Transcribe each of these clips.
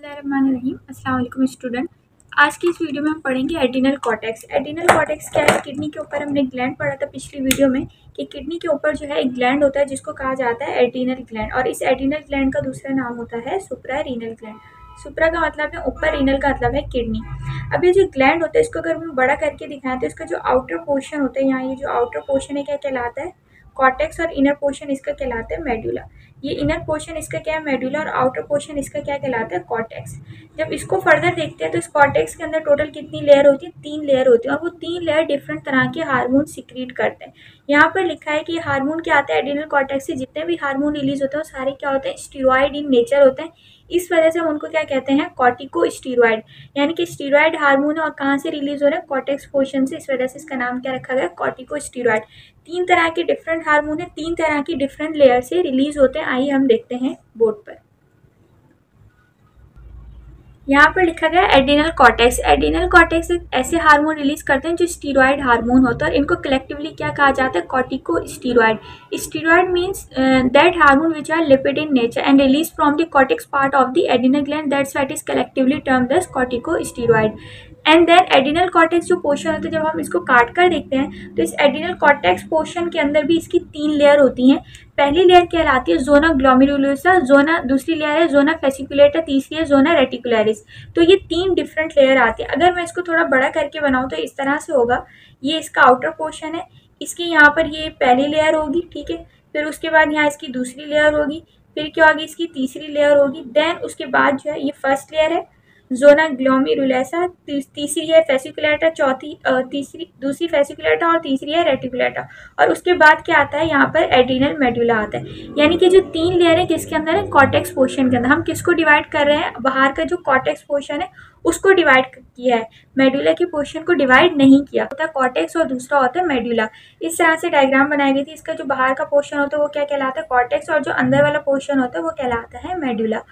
बिस्मिल्लाहिर्रहमानिर्रहीम। अस्सलाम वालेकुम स्टूडेंट। आज की इस वीडियो में हम पढ़ेंगे एड्रिनल कॉर्टेक्स। एड्रिनल कॉर्टेक्स क्या है? किडनी के ऊपर हमने ग्लैंड पढ़ा था पिछली वीडियो में कि किडनी के ऊपर जो है एक ग्लैंड होता है जिसको कहा जाता है एड्रिनल ग्लैंड, और इस एड्रिनल ग्लैंड का दूसरा नाम होता है सुप्रारीनल ग्लैंड। सुप्रा का मतलब है ऊपर, रीनल का मतलब है किडनी। अब ये जो ग्लैंड होता है इसको अगर हम बड़ा करके दिखाएं तो इसका जो आउटर पोर्शन होता है, यहाँ ये जो आउटर पोर्शन है क्या कहलाता है? कॉर्टेक्स। और इनर पोर्शन इसका कहलाता है मेडुला। ये इनर पोर्शन इसका क्या है? मेडुला। और आउटर पोर्शन इसका क्या कहलाता है? कॉर्टेक्स। जब इसको फर्दर देखते हैं तो इस कॉर्टेक्स के अंदर टोटल कितनी लेयर होती है? 3 लेयर होती है, और वो 3 लेयर डिफरेंट तरह के हार्मोन सिक्रीट करते हैं। यहाँ पर लिखा है कि हार्मोन क्या आता है? एड्रिनल कॉर्टेक्स से जितने भी हार्मोन रिलीज होते हैं वो सारे क्या होते हैं? स्टीरॉयड इन नेचर होते हैं। इस वजह से हम उनको क्या कहते हैं? कॉर्टिकोस्टीरॉयड, यानी कि स्टीरॉयड हार्मोन है और कहाँ से रिलीज हो रहे हैं? कॉर्टेक्स पोर्शन से। इस वजह से इसका नाम क्या रखा गया? कॉर्टिकोस्टीरॉयड। 3 तरह के डिफरेंट हार्मोन है, 3 तरह की डिफरेंट लेयर से रिलीज होते हैं। आइए हम देखते हैं बोर्ड पर। यहाँ पर लिखा गया एड्रिनल कॉर्टेक्स। एड्रिनल कॉर्टेक्स ऐसे हार्मोन रिलीज करते हैं जो स्टीरॉयड हार्मोन होता है, और इनको कलेक्टिवली क्या कहा जाता है? Corticosteroid. Steroid means that hormone which are lipid in nature and release from the cortex part of the adrenal gland, that's why it is collectively termed as corticosteroid. And then adrenal cortex जो portion होता है, जब हम इसको काट कर देखते हैं तो इस एड्रिनल कॉर्टेक्स पोर्शन के अंदर भी इसकी 3 लेयर होती हैं। पहली लेयर कहलाती है जोना ग्लोमेरुलोसा, जोना दूसरी लेयर है जोना फेसिकुलेटा, तीसरी है जोना रेटिकुलरिस। तो ये 3 डिफरेंट लेयर आती है। अगर मैं इसको थोड़ा बड़ा करके बनाऊँ तो इस तरह से होगा। ये इसका आउटर पोर्शन है, इसके यहाँ पर ये पहली लेयर होगी, ठीक है। फिर उसके बाद यहाँ इसकी दूसरी लेयर होगी, फिर क्या होगी? इसकी तीसरी लेयर होगी। देन उसके बाद जो है ये फर्स्ट लेयर है जोना ग्लोमेरुलोसा, तीसरी है फेसिकुलेटा, दूसरी फेसिकुलेटा और तीसरी है रेटिकुलेटा। और उसके बाद क्या आता है? यहाँ पर एड्रिनल मेडुला आता है। यानी कि जो 3 लेयर है किसके अंदर है? कॉर्टेक्स पोर्शन के अंदर। हम किसको डिवाइड कर रहे हैं? बाहर का जो कॉर्टेक्स पोर्शन है उसको डिवाइड किया है, मेडुला के पोर्शन को डिवाइड नहीं किया। होता है कॉर्टेक्स और दूसरा होता है मेडुला। इस तरह से डायग्राम बनाई गई थी। इसका जो बाहर का पोर्शन होता है वो क्या कहलाता है? कॉर्टेक्स, और जो अंदर वाला पोर्शन होता है वो कहलाता है मेडुला।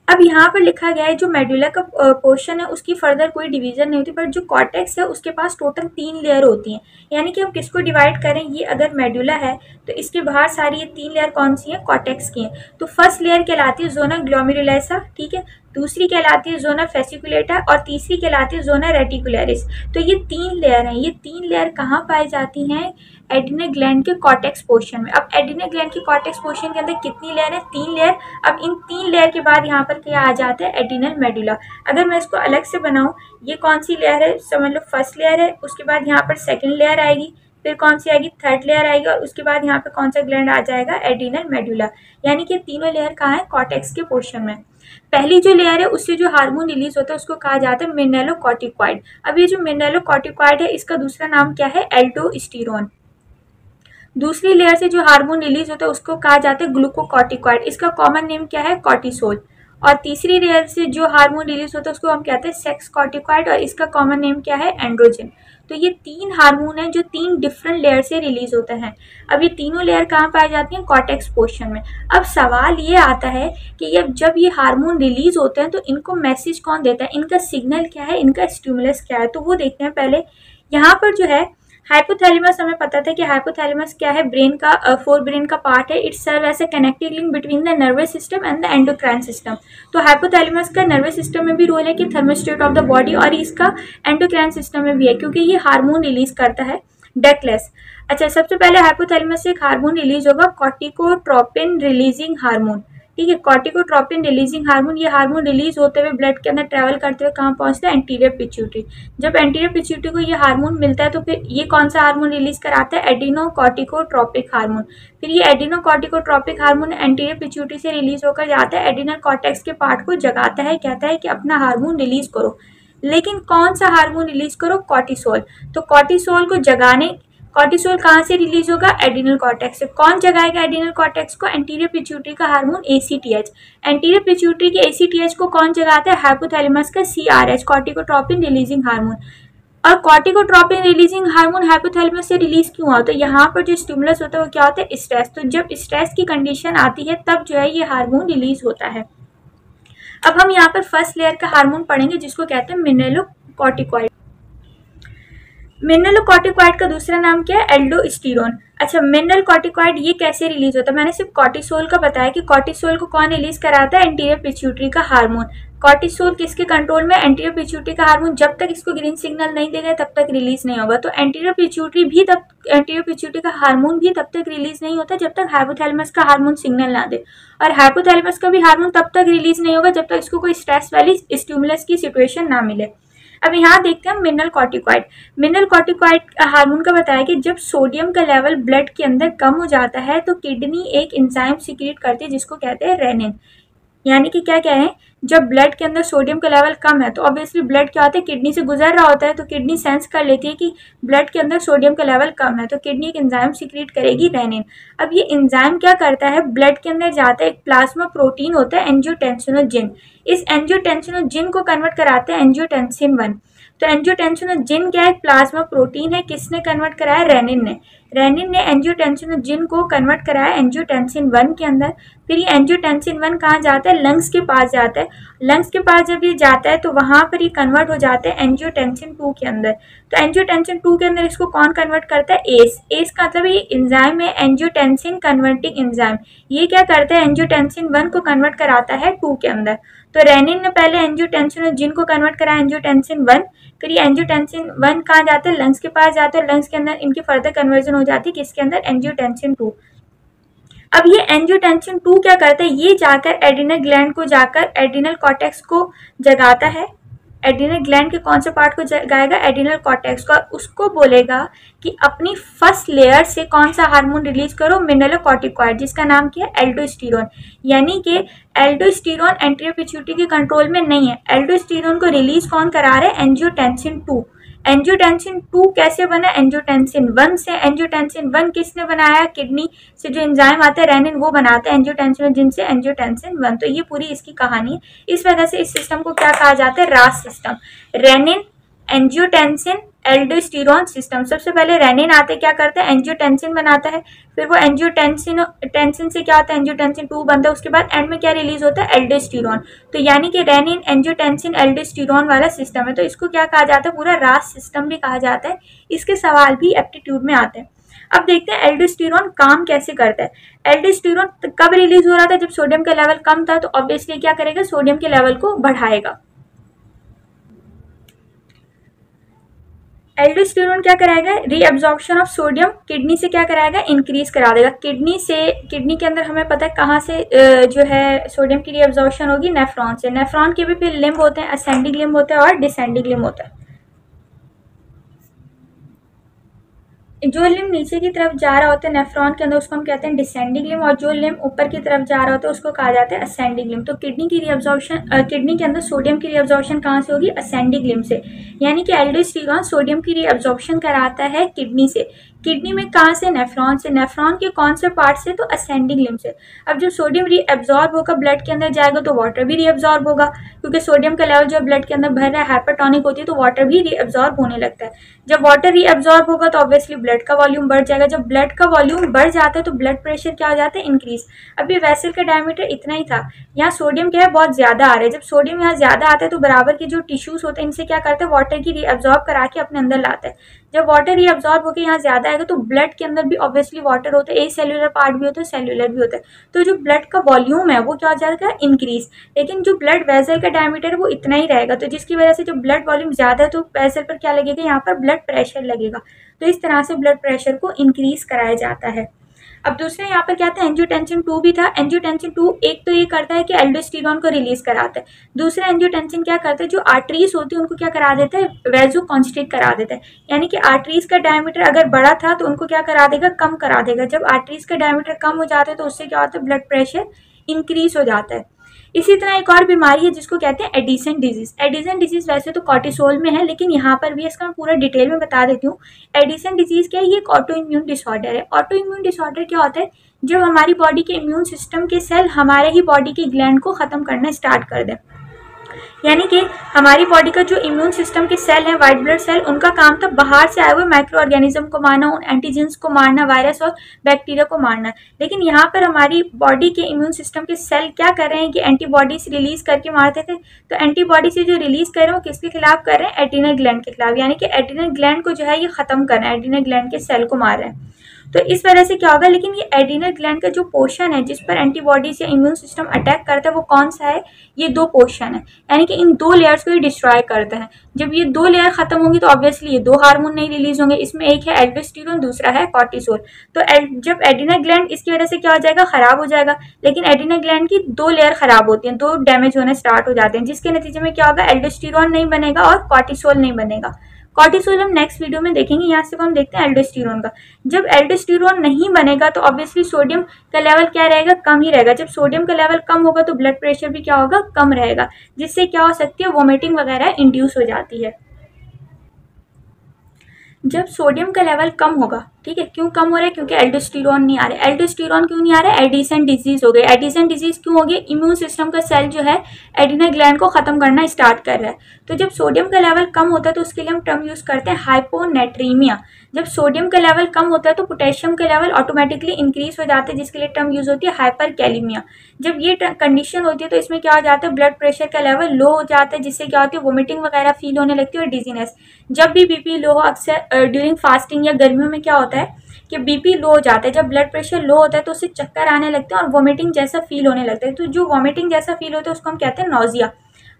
अब यहाँ पर लिखा गया है जो मेडुला का पोर्शन है उसकी फर्दर कोई डिवीजन नहीं होती, पर जो कॉर्टेक्स है उसके पास टोटल 3 लेयर होती हैं। यानी कि हम किसको डिवाइड करें? ये अगर मेडुला है तो इसके बाहर सारी ये 3 लेयर कौन सी हैं? कॉर्टेक्स की हैं। तो फर्स्ट लेयर कहलाती है जोना ग्लोमेरुलोसा, ठीक है। दूसरी कहलाती है जोना फेसिकुलेटा और तीसरी कहलाती है जोना रेटिकुलरिस। तो ये 3 लेयर हैं। ये 3 लेयर कहाँ पाई जाती हैं? एड्रिनल ग्लैंड के कॉर्टेक्स पोर्शन में। अब एड्रिनल ग्लैंड के कॉर्टेक्स पोर्शन के अंदर कितनी लेयर है? 3 लेयर। अब इन 3 लेयर के बाद यहाँ पर क्या आ जाता है? Adrenal medulla. अगर मैं इसको अलग से बनाऊँ, ये कौन सी लेयर है? समझ लो फर्स्ट लेयर है, उसके बाद यहाँ पर सेकेंड लेयर आएगी, फिर कौन सी आएगी? थर्ड लेयर आएगी, और उसके बाद यहाँ पे कौन सा ग्लैंड आ जाएगा? Adrenal medulla. यानी कि तीनों लेयर कहाँ है? कॉर्टेक्स के पोर्शन में। पहली जो लेयर है उससे जो हार्मोन रिलीज होता है उसको कहा जाता है मिनरलोकॉर्टिकॉइड। अब ये जो मिनरलोकॉर्टिकॉइड है इसका दूसरा नाम क्या है? एल्डोस्टेरोन। दूसरी लेयर से जो हार्मोन रिलीज होता है उसको कहा जाता है ग्लूकोकॉर्टिकॉइड। इसका कॉमन नेम क्या है? कॉर्टिसोल। और तीसरी लेयर से जो हार्मोन रिलीज होता है उसको हम कहते हैं सेक्स कॉर्टिकॉइड, और इसका कॉमन नेम क्या है? एंड्रोजन। तो ये 3 हार्मोन हैं जो 3 डिफरेंट लेयर से रिलीज होते हैं। अब ये तीनों लेयर कहाँ पाई जाती हैं? कॉर्टेक्स पोर्शन में। अब सवाल ये आता है कि जब ये हार्मोन रिलीज होते हैं तो इनको मैसेज कौन देता है? इनका सिग्नल क्या है? इनका स्टिमुलस क्या है? तो वो देखते हैं पहले। यहाँ पर जो है हाइपोथैलेमस, हमें पता था कि हाइपोथैलेमस क्या है? ब्रेन का फोर ब्रेन का पार्ट है। It serve as a connecting link between the nervous system and the endocrine system. तो हाइपोथैलेमस का नर्वस सिस्टम में भी रोल है कि थर्मोस्टेट ऑफ द बॉडी, और इसका एंडोक्राइन सिस्टम में भी है क्योंकि ये हार्मोन रिलीज करता है डेक्लेस। अच्छा, सबसे पहले हाइपोथैलेमस से एक हार्मोन रिलीज होगा, कॉर्टिकोट्रोपिन रिलीजिंग हार्मोन, ठीक है। कॉर्टिकोट्रोपिन रिलीजिंग हार्मोन, ये हार्मोन रिलीज होते हुए ब्लड के अंदर ट्रैवल करते हुए कहाँ पहुंचता है? Anterior pituitary. जब एंटीरियर पिट्यूटरी को ये हार्मोन मिलता है तो फिर ये कौन सा हार्मोन रिलीज कराता है? एड्रिनोकॉर्टिकोट्रोपिक हार्मोन। फिर ये एड्रिनोकॉर्टिकोट्रोपिक हार्मोन एंटीरियर पिट्यूटरी से रिलीज होकर जाता है एड्रिनल कॉर्टेक्स के पार्ट को जगाता है, कहता है कि अपना हार्मोन रिलीज करो। लेकिन कौन सा हार्मोन रिलीज करो? कॉर्टिसोल। तो कॉर्टिसोल को जगाने, कॉर्टिसोल कहाँ से रिलीज होगा? एड्रिनल कॉर्टेक्स से। कौन जगाएगा एड्रिनल कॉर्टेक्स को? एंटीरियर पिट्यूटरी का हार्मोन एसीटीएच। एंटीरियर पिट्यूटरी के एसीटीएच को कौन जगाता है? हाइपोथैलेमस का सीआरएच, कॉर्टिकोट्रोपिन रिलीजिंग हार्मोन। और कॉर्टिकोट्रोपिन रिलीजिंग हार्मोन हाइपोथैलेमस से रिलीज क्यों होता है? यहाँ पर जो स्टिमुलस होता है वो क्या होता है? स्ट्रेस। तो जब स्ट्रेस की कंडीशन आती है तब जो है ये हार्मोन रिलीज होता है। अब हम यहाँ पर फर्स्ट लेयर का हार्मोन पढ़ेंगे जिसको कहते हैं मिनरलोकॉर्टिकॉइड। मिनरल कॉर्टिकॉइड का दूसरा नाम क्या है? एल्डोस्टेरोन। अच्छा, मिनरल कॉर्टिकॉइड ये कैसे रिलीज होता है? मैंने सिर्फ कॉर्टिसोल का बताया कि कॉर्टिसोल को कौन रिलीज कराता है? एंटीरियर पिट्यूटरी का हार्मोन। कॉर्टिसोल किसके कंट्रोल में? एंटीरियर पिट्यूटरी का हार्मोन। जब तक इसको ग्रीन सिग्नल नहीं देगा तब तक रिलीज नहीं होगा। तो एंटीरियर पिट्यूटरी का हार्मोन भी तब तक रिलीज नहीं होता जब तक हाइपोथैलेमस का हार्मोन सिग्नल ना दे, और हाइपोथैलेमस का भी हार्मोन तब तक रिलीज नहीं होगा जब तक इसको कोई स्ट्रेस वाली स्टिमुलस की सिचुएशन ना मिले। अब यहाँ देखते हैं mineral corticoid. Mineral corticoid hormone का बताया कि जब सोडियम का लेवल ब्लड के अंदर कम हो जाता है तो किडनी एक एंजाइम सीक्रेट करती है जिसको कहते हैं रेनिन। यानी कि क्या कहें, जब ब्लड के अंदर सोडियम का लेवल कम है तो ऑब्वियसली ब्लड क्या होता है, किडनी से गुजर रहा होता है, तो किडनी सेंस कर लेती है कि ब्लड के अंदर सोडियम का लेवल कम है, तो किडनी एक एंजाइम सीक्रेट करेगी रेनिन। अब ये एंजाइम क्या करता है, ब्लड के अंदर जाता है, एक प्लाज्मा प्रोटीन होता है एंजियोटेंसिनोजिन। इस एंजियोटेंसिनोजिन को कन्वर्ट कराते हैं एंजियोटेंसिन 1। तो एंजियोटेंसिनोजिन क्या है? प्लाज्मा प्रोटीन है। किसने कन्वर्ट कराया? रेनिन ने। रेनिन ने एंजियोटेंसिनोजिन को कन्वर्ट कराया एंजियोटेंसिन 1 के अंदर। फिर ये एंजियोटेंसिन 1 कहाँ जाता है? लंग्स के पास जाता है। लंग्स के पास जब ये जाता है तो वहां पर ये कन्वर्ट हो जाता है एंजियोटेंसिन 2 के अंदर। तो एंजियोटेंसिन 2 के अंदर इसको कौन कन्वर्ट करता है? एस। एस का मतलब ये एंजाइम है एंजियोटेंसिन कन्वर्टिंग एंजाइम। ये क्या करता है? एंजियोटेंसिन 1 को कन्वर्ट कराता है 2 के अंदर। तो रेनिन ने पहले एंजियोटेंसिनोजिन को कन्वर्ट कराया एंजियोटेंसिन 1, फिर ये एंजियोटेंसिन 1 कहाँ जाते हैं? लंग्स के पास जाते हैं। लंग्स के अंदर इनकी फर्दर कन्वर्जन हो जाती है किसके अंदर? एंजियोटेंसिन 2। अब ये एंजियोटेंसिन 2 क्या करता है? ये जाकर एड्रिनल ग्लैंड को जाकर एड्रिनल कॉर्टेक्स को जगाता है। एड्रिनल ग्लैंड के कौन से पार्ट को जगाएगा? एड्रिनल कॉर्टेक्स को। उसको बोलेगा कि अपनी फर्स्ट लेयर से कौन सा हार्मोन रिलीज करो? मिनरल कॉर्टिकॉइड, जिसका नाम क्या है? एल्डोस्टेरोन। यानी कि एल्डोस्टेरोन एंटीरियर पिट्यूटरी के कंट्रोल में नहीं है। एल्डोस्टेरोन को रिलीज कौन करा रहे हैं? एंजियोटेंसिन 2। एंजियोटेंसिन 2 कैसे बना? एंजियोटेंसिन 1 से। एंजियोटेंसिन 1 किसने बनाया? किडनी से जो एंजाइम आता है रेनिन, वो बनाता है एंजियोटेंसिन से एंजियोटेंसिन 1। तो ये पूरी इसकी कहानी है। इस वजह से इस सिस्टम को क्या कहा जाता है? RAAS system. Renin, angiotensin, aldosterone system. सबसे पहले रेनिन आते क्या करता है? एंजियोटेंसिन बनाता है। फिर वो एंजियोटेंसिन से क्या होता है? एंजियोटेंसिन 2 बनता है। उसके बाद एंड में क्या रिलीज होता है? एल्डोस्टेरोन। तो यानी कि रेनिन, एंजियोटेंसिन, एल्डोस्टेरोन वाला सिस्टम है। तो इसको क्या कहा जाता है? पूरा रास सिस्टम भी कहा जाता है। इसके सवाल भी एप्टीट्यूड में आते हैं। अब देखते हैं एल्डोस्टेरोन काम कैसे करता है। एल्डोस्टेरोन कब रिलीज हो रहा था? जब सोडियम का लेवल कम था। तो ऑब्वियसली क्या करेगा? सोडियम के लेवल को बढ़ाएगा। एल्डोस्टेरोन क्या कराएगा? रीअब्जॉर्प्शन ऑफ सोडियम किडनी से क्या कराएगा? इंक्रीज करा देगा। किडनी के अंदर हमें पता है कहाँ से जो है सोडियम की रीअब्जॉर्प्शन होगी? नेफ्रॉन से। नेफ्रॉन के भी फिर लिम्ब होते हैं, असेंडिंग लिम्ब होता है और डिसेंडिंग लिम्ब होता है। जो लिम्ब नीचे की तरफ जा रहा होता है नेफ्रॉन के अंदर उसको हम कहते हैं डिसेंडिंग लिम्ब, और जो लिम्ब ऊपर की तरफ जा रहा होता है उसको कहा जाता है असेंडिंग लिम्ब। तो किडनी की रीअब्जॉर्प्शन, किडनी के अंदर सोडियम की रीअब्जॉर्प्शन कहाँ से होगी? असेंडिंग लिम्ब से। यानी कि एल्डोस्टेरोन सोडियम की रीअब्जॉर्प्शन कराता है किडनी से। किडनी में कहाँ से? नेफ्रॉन से। नेफ्रॉन के कौन से पार्ट से? तो असेंडिंग लिम्ब से। अब जब सोडियम रीअब्जॉर्ब होकर ब्लड के अंदर जाएगा तो वाटर भी रीअब्जॉर्ब होगा, क्योंकि सोडियम का लेवल जो ब्लड के अंदर भर रहा है हाइपरटोनिक होती है तो वाटर भी रीअब्जॉर्ब होने लगता है। जब वाटर रीअब्जॉर्ब होगा तो ऑब्वियसली ब्लड का वॉल्यूम बढ़ जाएगा। जब ब्लड का वॉल्यूम बढ़ जाता है तो ब्लड प्रेशर क्या हो जाता है? इंक्रीज। अब ये वेसल का डायमीटर इतना ही था, यहाँ सोडियम क्या है? बहुत ज्यादा आ रहा है। जब सोडियम यहाँ ज्यादा आता है तो बराबर के जो टिश्यूज होते हैं इनसे क्या करते हैं? वाटर की रीअब्जॉर्ब करा के अपने अंदर लाता है। जब वाटर रीअब्जॉर्ब होकर यहाँ ज्यादा आएगा तो ब्लड के अंदर भी ऑब्वियसली वाटर होता है, ए सेल्यूलर पार्ट भी होता है, सेल्यूलर भी होता है। तो जो ब्लड का वॉल्यूम है वो क्या हो जाएगा? इंक्रीज। लेकिन जो ब्लड वेसल का डायमीटर है वो इतना ही रहेगा। तो जिसकी वजह से जो ब्लड वॉल्यूम ज्यादा है तो वेसल पर क्या लगेगा? यहाँ पर ब्लड प्रेशर लगेगा। तो इस तरह से ब्लड प्रेशर को इंक्रीज कराया जाता है। अब दूसरे यहाँ पर क्या था? एंजियोटेंसिन 2 भी था। एंजियोटेंसिन 2 एक तो ये करता है कि एल्डोस्टेरोन को रिलीज कराता है। दूसरा एंजियोटेंसिन क्या करता है? जो आर्टरीज होती है उनको क्या करा देता है? वेजो कॉन्स्ट्रिक्ट करा देता है। यानी कि आर्टरीज का डायमीटर अगर बड़ा था तो उनको क्या करा देगा? कम करा देगा। जब आर्टरीज का डायमीटर कम हो जाता है तो उससे क्या होता है? ब्लड प्रेशर इंक्रीज हो जाता है। इसी तरह एक और बीमारी है जिसको कहते हैं एडिसन डिजीज। एडिसन डिजीज वैसे तो कॉर्टिसोल में है, लेकिन यहाँ पर भी इसका मैं पूरा डिटेल में बता देती हूँ। एडिसन डिजीज क्या है? ये एक ऑटो इम्यून डिसऑर्डर है। ऑटो इम्यून डिसऑर्डर क्या होता है? जब हमारी बॉडी के इम्यून सिस्टम के सेल हमारे ही बॉडी के ग्लैंड को खत्म करना स्टार्ट कर दें। यानी कि हमारी बॉडी का जो इम्यून सिस्टम के सेल हैं, वाइट ब्लड सेल, उनका काम था बाहर से आए हुए माइक्रो ऑर्गेनिज्म को मारना, उन एंटीजेंस को मारना, वायरस और बैक्टीरिया को मारना। लेकिन यहाँ पर हमारी बॉडी के इम्यून सिस्टम के सेल क्या कर रहे हैं कि एंटीबॉडीज रिलीज करके मारते थे। तो एंटीबॉडी से जो रिलीज कर रहे हैं वो किसके खिलाफ कर रहे हैं? एड्रीनल ग्लैंड के खिलाफ, यानी कि एड्रीनल ग्लैंड को जो है ये खत्म करना है, एड्रीनल ग्लैंड के सेल को मार रहे हैं। तो इस वजह से क्या होगा, लेकिन ये एड्रीनल ग्लैंड का जो पोर्शन है जिस पर एंटीबॉडीज या इम्यून सिस्टम अटैक करता है वो कौन सा है? ये दो पोर्शन है, यानी कि इन दो लेयर्स को ये डिस्ट्रॉय करते हैं। जब ये दो लेयर खत्म होंगी तो ऑब्वियसली ये दो हार्मोन नहीं रिलीज होंगे, इसमें एक है एल्डोस्टेरोन, दूसरा है कॉर्टिसोल। तो जब एड्रीनल ग्लैंड इसकी वजह से क्या हो जाएगा? खराब हो जाएगा। लेकिन एड्रीनल ग्लैंड की दो लेयर खराब होती हैं, दो डैमेज होने स्टार्ट हो जाते हैं, जिसके नतीजे में क्या होगा? एल्डोस्टेरोन नहीं बनेगा और कॉर्टिसोल नहीं बनेगा। कॉर्टिसोल हम नेक्स्ट वीडियो में देखेंगे। यहाँ से हम देखते हैं एल्डोस्टेरोन का। जब एल्डोस्टेरोन नहीं बनेगा तो ऑब्वियसली सोडियम का लेवल क्या रहेगा? कम ही रहेगा। जब सोडियम का लेवल कम होगा तो ब्लड प्रेशर भी क्या होगा? कम रहेगा, जिससे क्या हो सकती है? वोमिटिंग वगैरह इंड्यूस हो जाती है। जब सोडियम का लेवल कम होगा, ठीक है, क्यों कम हो रहा है? क्योंकि एल्डोस्टेरोन नहीं आ रहा है। एल्डोस्टेरोन क्यों नहीं आ रहा है? एडिसन डिजीज हो गई। एडिसन डिजीज क्यों हो गई? इम्यून सिस्टम का सेल जो है एड्रीनल ग्लैंड को खत्म करना स्टार्ट कर रहा है। तो जब सोडियम का लेवल कम होता है तो उसके लिए हम टर्म यूज करते हैं हाइपोनेट्रीमिया। जब सोडियम का लेवल कम होता है तो पोटेशियम का लेवल ऑटोमेटिकली इंक्रीज हो जाता है, जिसके लिए टर्म यूज होती है हाइपरकैलेमिया। जब ये कंडीशन होती है तो इसमें क्या हो जाता है? ब्लड प्रेशर का लेवल लो हो जाता है, जिससे क्या होती है? वोमिटिंग वगैरह फील होने लगती है और डिजीनेस। जब भी बीपी लो हो, अक्सर ड्यूरिंग फास्टिंग या गर्मियों में क्या होता है कि बीपी लो हो जाता है। जब ब्लड प्रेशर लो होता है तो उससे चक्कर आने लगते हैं और वोमिटिंग जैसा फील होने लगता है। तो जो वोमिटिंग जैसा फील होता है उसको हम कहते हैं नॉजिया।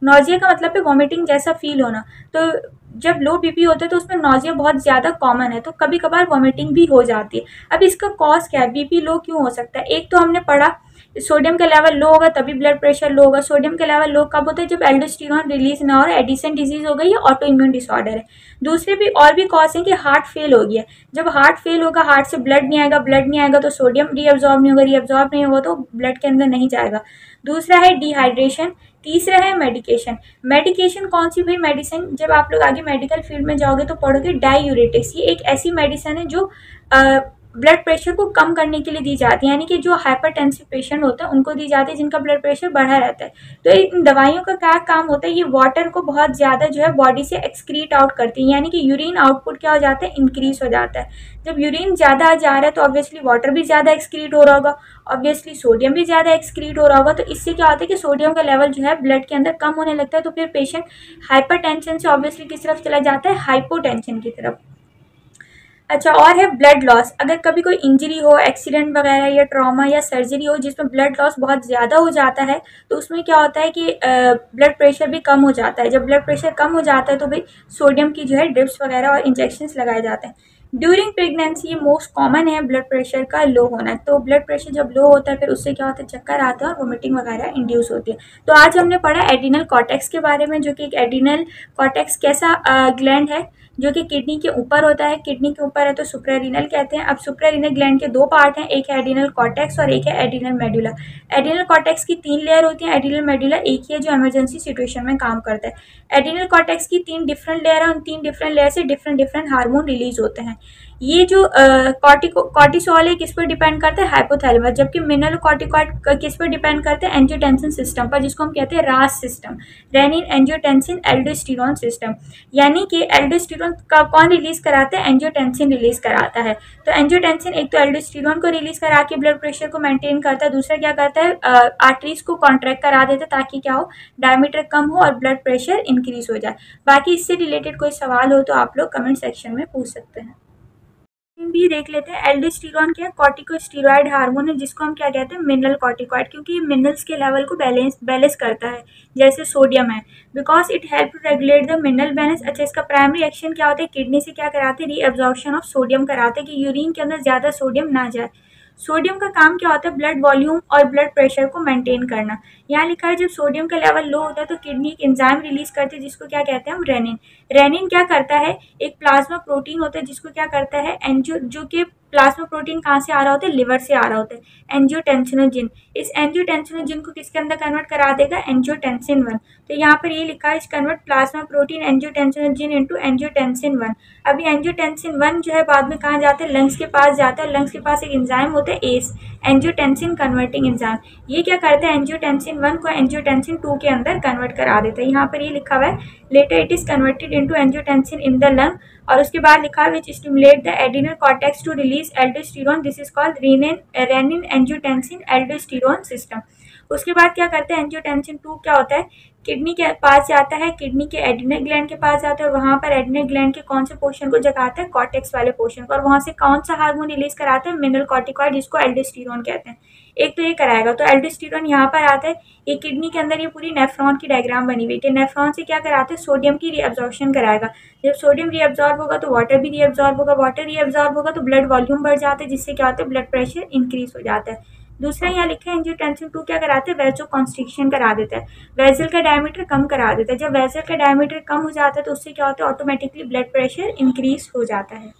नॉजिया का मतलब है वोमिटिंग जैसा फील होना। तो जब लो बीपी होता है तो उसमें नॉजिया बहुत ज़्यादा कॉमन है, तो कभी कभार वोमिटिंग भी हो जाती है। अब इसका कॉज क्या है? बीपी लो क्यों हो सकता है? एक तो हमने पढ़ा सोडियम का लेवल लो होगा तभी ब्लड प्रेशर लो होगा। सोडियम का लेवल लो कब होता है? जब एल्डोस्टेरोन रिलीज ना हो, एडिसन डिजीज हो गई या ऑटो इम्यून डिसऑर्डर है। दूसरे भी और भी कॉज है कि हार्ट फेल हो गया। जब हार्ट फेल होगा, हार्ट से ब्लड नहीं आएगा, ब्लड नहीं आएगा तो सोडियम रीअब्जॉर्ब नहीं होगा, रीअब्जॉर्ब नहीं होगा तो ब्लड के अंदर नहीं जाएगा। दूसरा है डिहाइड्रेशन। तीसरा है मेडिकेशन। मेडिकेशन कौन सी? भाई मेडिसिन जब आप लोग आगे मेडिकल फील्ड में जाओगे तो पढ़ोगे डाययूरेटिक्स। ये एक ऐसी मेडिसिन है जो ब्लड प्रेशर को कम करने के लिए दी जाती है, यानी कि जो हाइपरटेंसिव पेशेंट होते हैं उनको दी जाती है जिनका ब्लड प्रेशर बढ़ा रहता है। तो इन दवाइयों का क्या काम होता है? ये वाटर को बहुत ज़्यादा जो है बॉडी से एक्सक्रीट आउट करती है, यानी कि यूरिन आउटपुट क्या हो जाता है? इंक्रीज हो जाता है। जब यूरिन ज़्यादा जा रहा है तो ऑब्वियसली वाटर भी ज़्यादा एक्सक्रीट हो रहा होगा, ऑब्वियसली सोडियम भी ज़्यादा एक्सक्रीट हो रहा होगा। तो इससे क्या होता है कि सोडियम का लेवल जो है ब्लड के अंदर कम होने लगता है। तो फिर पेशेंट हाइपरटेंशन से ऑब्वियसली किस तरफ चला जाता है? हाइपोटेंशन की तरफ। अच्छा, और है ब्लड लॉस। अगर कभी कोई इंजरी हो, एक्सीडेंट वगैरह या ट्रॉमा या सर्जरी हो जिसमें ब्लड लॉस बहुत ज़्यादा हो जाता है तो उसमें क्या होता है कि ब्लड प्रेशर भी कम हो जाता है। जब ब्लड प्रेशर कम हो जाता है तो भाई सोडियम की जो है ड्रिप्स वगैरह और इंजेक्शंस लगाए जाते हैं। ड्यूरिंग प्रेगनेंसी ये मोस्ट कॉमन है ब्लड प्रेशर का लो होना। तो ब्लड प्रेशर जब लो होता है फिर उससे क्या होता है? चक्कर आता है और वोमिटिंग वगैरह इंड्यूस होती है। तो आज हमने पढ़ा एड्रीनल कॉर्टेक्स के बारे में, जो कि एक एड्रीनल कॉर्टेक्स कैसा ग्लैंड है जो कि किडनी के ऊपर होता है। किडनी के ऊपर है तो सुप्रारीनल कहते हैं। अब सुप्रारीनल ग्लैंड के दो पार्ट हैं, एक है एड्रीनल कॉर्टेक्स और एक है एड्रीनल मेडुला। एड्रीनल कॉर्टेक्स की 3 लेयर होती हैं, एड्रीनल मेडुला एक ही है जो इमरजेंसी सिचुएशन में काम करता है। एड्रीनल कॉर्टेक्स की 3 डिफरेंट लेयर है, उन 3 डिफरेंट लेयर से डिफरेंट हार्मोन रिलीज होते हैं। ये जो कॉर्टिसोल है किस पर डिपेंड करता है? हाइपोथैलेमस। जबकि मिनरल कॉर्टिकॉइड किस पर डिपेंड करते हैं? एंजियोटेंसिन सिस्टम पर, जिसको हम कहते हैं रास system, renin angiotensin aldosterone system. यानी कि एल्डोस्टेरोन का कौन रिलीज कराता है? एंजियोटेंसिन रिलीज कराता है। तो एंजियोटेंसिन एक तो एल्डोस्टेरोन को रिलीज करा के ब्लड प्रेशर को मेंटेन करता है, दूसरा क्या करता है? आर्टरीज को कॉन्ट्रैक्ट करा देता है ताकि क्या हो? डायमीटर कम हो और ब्लड प्रेशर इंक्रीज हो जाए। बाकी इससे रिलेटेड कोई सवाल हो तो आप लोग कमेंट सेक्शन में पूछ सकते हैं। भी देख लेते हैं। एल्डोस्टेरोन क्या है? कॉर्टिकोस्टेरॉइड हार्मोन है जिसको हम क्या कहते हैं? मिनरल कॉर्टिकॉइड, क्योंकि ये मिनरल्स के लेवल को बैलेंस करता है जैसे सोडियम है। Because it help to regulate the mineral balance. अच्छा, इसका प्राइमरी एक्शन क्या होता है? किडनी से क्या कराते हैं? रीअब्जॉर्प्शन ऑफ सोडियम कराते हैं कि यूरिन के अंदर ज़्यादा सोडियम ना जाए। सोडियम का काम क्या होता है? ब्लड वॉल्यूम और ब्लड प्रेशर को मेंटेन करना। यहाँ लिखा है जब सोडियम का लेवल लो होता है तो किडनी एक एंजाइम रिलीज करती है जिसको क्या कहते हैं हम? रेनिन। रेनिन क्या करता है? एक प्लाज्मा प्रोटीन होता है जिसको क्या करता है? जो कि प्लाज्मा प्रोटीन कहाँ से आ रहा होता है, लिवर से आ रहा होता है। एंजियोटेंसिनोजिन, इस एंजियोटेंसिनोजिन को किसके अंदर कन्वर्ट करा देगा, एंजियोटेंसिन 1। तो यहाँ पर ये लिखा है convert plasma protein angiotensinogen into angiotensin 1। अभी एंजियोटेंसिन 1 जो है बाद में कहाँ जाता है, लंग्स के पास जाता है। लंग्स के पास एक एंजाइम होता है एस, एंजियोटेंसिन कन्वर्टिंग एंजाइम। ये क्या करता है, एंजियोटेंसिन 1 को एंजियोटेंसिन 2 के अंदर कन्वर्ट करा देता है। यहाँ पर ये लिखा हुआ है letter it is converted into angiotensin in the lung. और उसके बाद लिखा है which stimulate the adrenal cortex to release aldosterone, this is called renin angiotensin aldosterone system. उसके बाद क्या करते हैं, एंजियोटेंसिन 2 क्या होता है, किडनी के पास जाता है, किडनी के एड्रिनल ग्लैंड के पास जाता है और वहाँ पर एड्रिनल ग्लैंड के कौन से पोर्शन को जगाता है, कॉर्टेक्स वाले पोर्शन को। और वहाँ से कौन सा हार्मोन रिलीज कराता है, मिनरल कॉर्टिकॉइड, जिसको एल्डोस्टेरोन कहते हैं। एक तो ये कराएगा, तो एल्डोस्टेरोन यहाँ पर आता है। ये किडनी के अंदर ये पूरी नेफ्रॉन की डायग्राम बनी हुई है। नेफ्रॉन से क्या कराते हैं, सोडियम की रीअब्जॉर्प्शन कराएगा। जब सोडियम रीअब्जॉर्ब होगा तो वाटर भी रीअब्जॉर्ब होगा, वाटर रीअब्जॉर्ब होगा तो ब्लड वॉल्यूम बढ़ जाता है, जिससे क्या होता है, ब्लड प्रेशर इंक्रीज हो जाता है। दूसरा यहाँ लिखा है एंजियोटेंसिन 2 क्या कराते हैं, वेजो कॉन्स्ट्रिक्शन करा देता है, वेजल का डायमीटर कम करा देता है। जब वेजल का डायमीटर कम हो जाता है तो उससे क्या होता है, ऑटोमेटिकली ब्लड प्रेशर इंक्रीज हो जाता है।